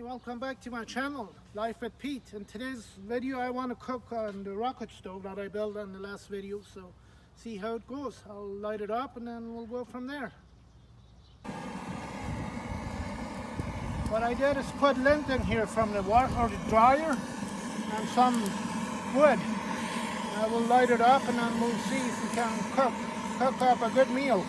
welcome back to my channel, Life with Pete. In today's video I want to cook on the rocket stove that I built on the last video, so see how it goes. I'll light it up and then we'll go from there. What I did is put lint in here from the water or the dryer and some wood. I will light it up and then we'll see if we can cook up a good meal.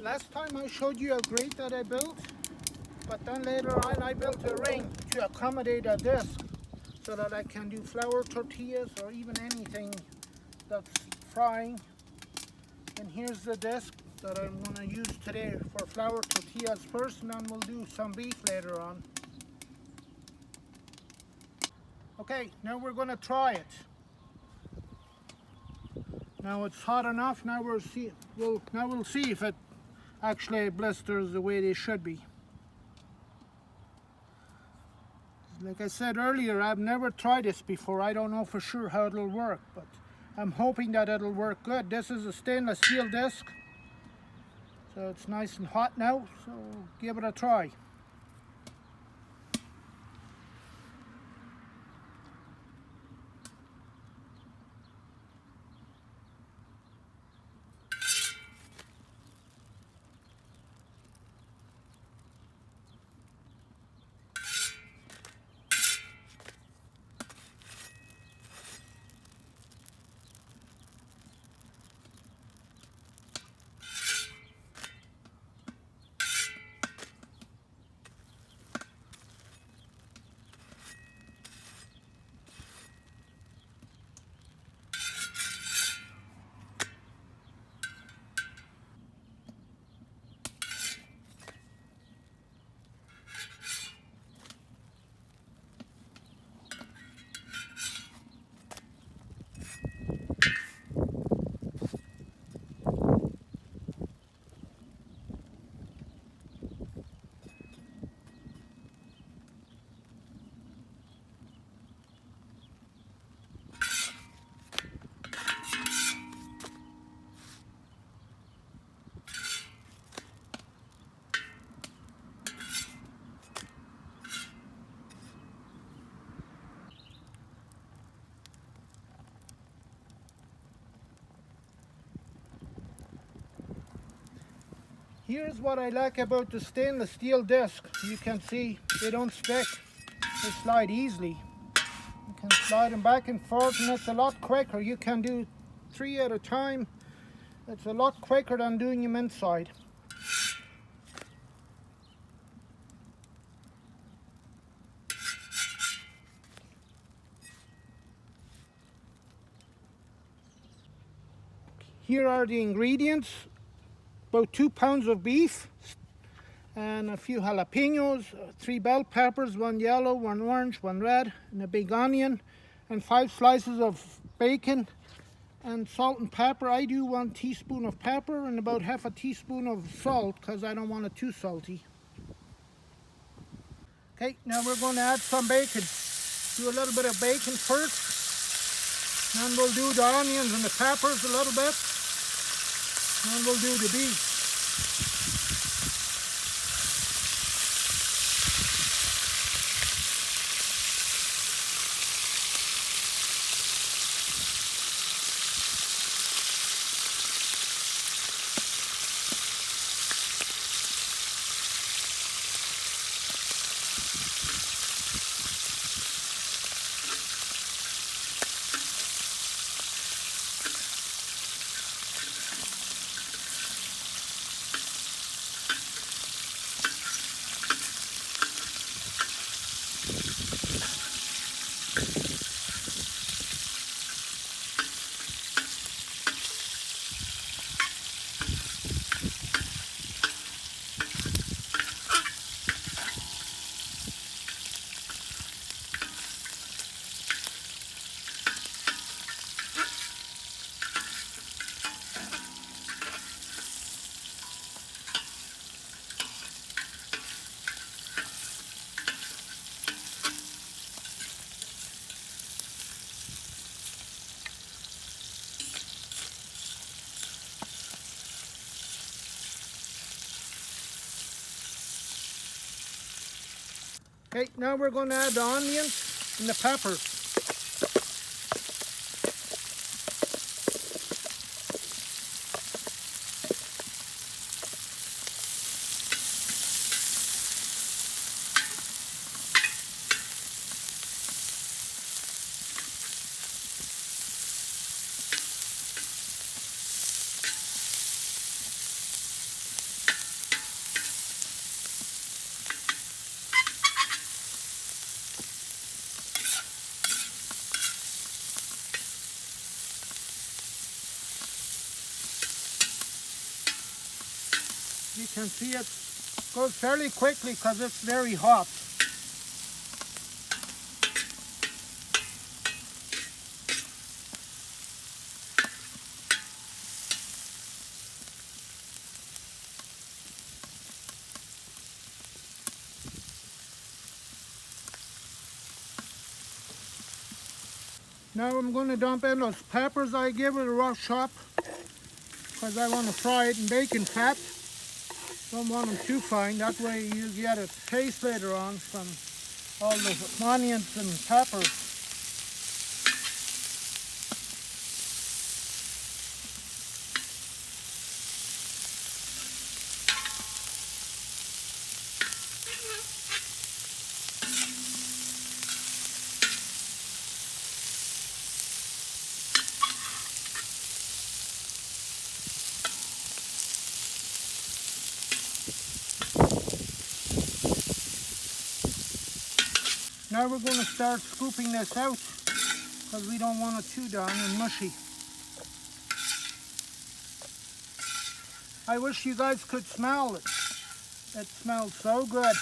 Last time I showed you a grate that I built, but then later on I built a ring to accommodate a disc so that I can do flour tortillas or even anything that's frying. And here's the disc that I'm going to use today for flour tortillas first, and then we'll do some beef later on. Okay, now we're going to try it. Now it's hot enough. Now we'll see if it actually blisters the way they should be. Like I said earlier, I've never tried this before. I don't know for sure how it'll work, but I'm hoping that it'll work good. This is a stainless steel disc, so it's nice and hot now, so give it a try. Here's what I like about the stainless steel disc. You can see they don't stick. They slide easily. You can slide them back and forth, and it's a lot quicker. You can do 3 at a time. It's a lot quicker than doing them inside. Here are the ingredients. About 2 pounds of beef and a few jalapenos, 3 bell peppers, 1 yellow, 1 orange, 1 red, and a big onion, and 5 slices of bacon, and salt and pepper. I do 1 teaspoon of pepper and about half a teaspoon of salt because I don't want it too salty. Okay, now we're going to add some bacon. Do a little bit of bacon first, then we'll do the onions and the peppers a little bit. And we'll do the beef. Okay, now we're going to add the onions and the peppers. You can see it goes fairly quickly because it's very hot. Now I'm going to dump in those peppers. I give it a rough chop because I want to fry it in bacon fat. Don't want them too fine. That way you get a taste later on from all the onions and peppers. Now we're going to start scooping this out because we don't want it too done and mushy. I wish you guys could smell it. It smells so good.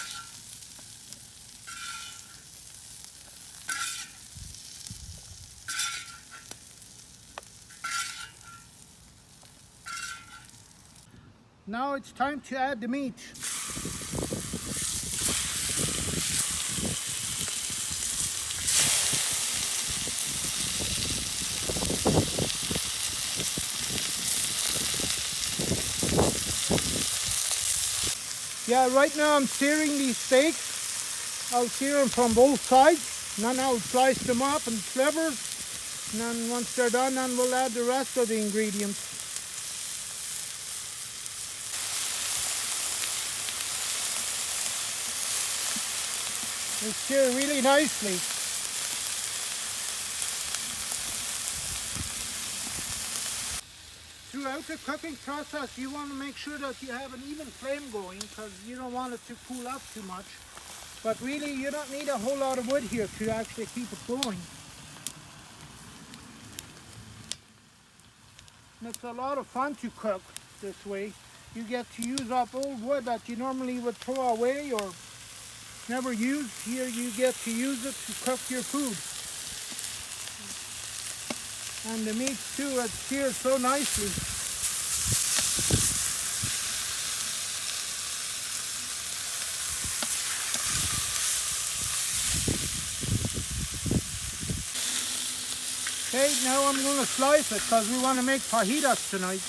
Now it's time to add the meat. Yeah, right now I'm searing these steaks. I'll sear them from both sides, and then I'll slice them up in slivers. And then once they're done, then we'll add the rest of the ingredients. They sear really nicely. Throughout the cooking process, you want to make sure that you have an even flame going because you don't want it to cool up too much. But really, you don't need a whole lot of wood here to actually keep it going. And it's a lot of fun to cook this way. You get to use up old wood that you normally would throw away or never use. Here you get to use it to cook your food. And the meat too, it sears so nicely. Okay, now I'm going to slice it because we want to make fajitas tonight.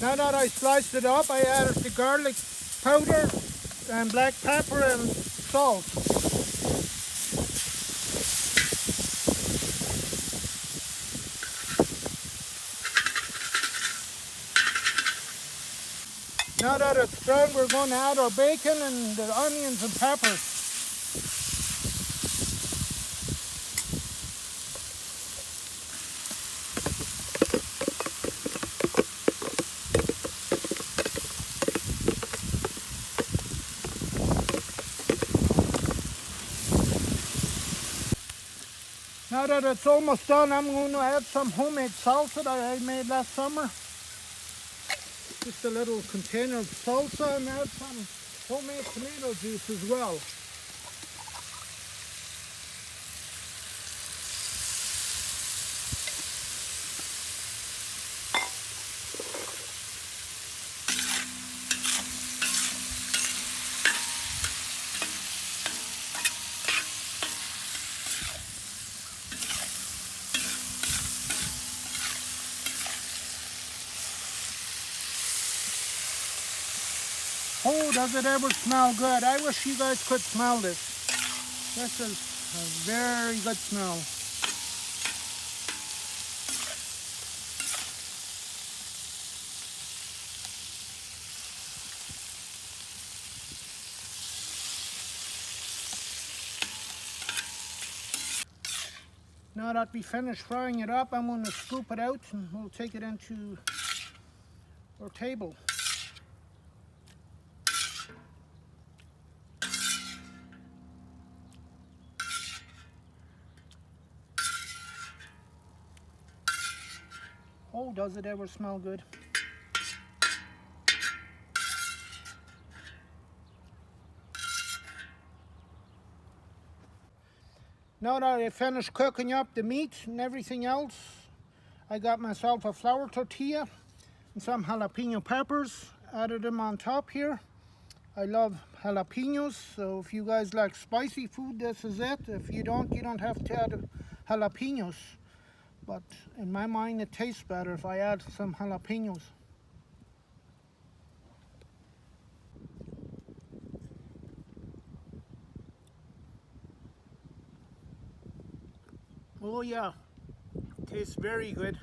Now that I sliced it up, I added the garlic powder and black pepper and salt. Now that it's done, we're going to add our bacon and the onions and peppers. Now that it's almost done, I'm going to add some homemade salsa that I made last summer. Just a little container of salsa, and add some homemade tomato juice as well. Oh, does it ever smell good? I wish you guys could smell this. This is a very good smell. Now that we finished frying it up, I'm going to scoop it out and we'll take it into our table. Oh, does it ever smell good? Now that I finished cooking up the meat and everything else, I got myself a flour tortilla and some jalapeno peppers, added them on top here. I love jalapenos, so if you guys like spicy food, this is it. If you don't have to add jalapenos. But in my mind, it tastes better if I add some jalapenos. Oh yeah, tastes very good.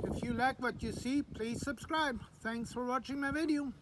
If you like what you see, please subscribe. Thanks for watching my video.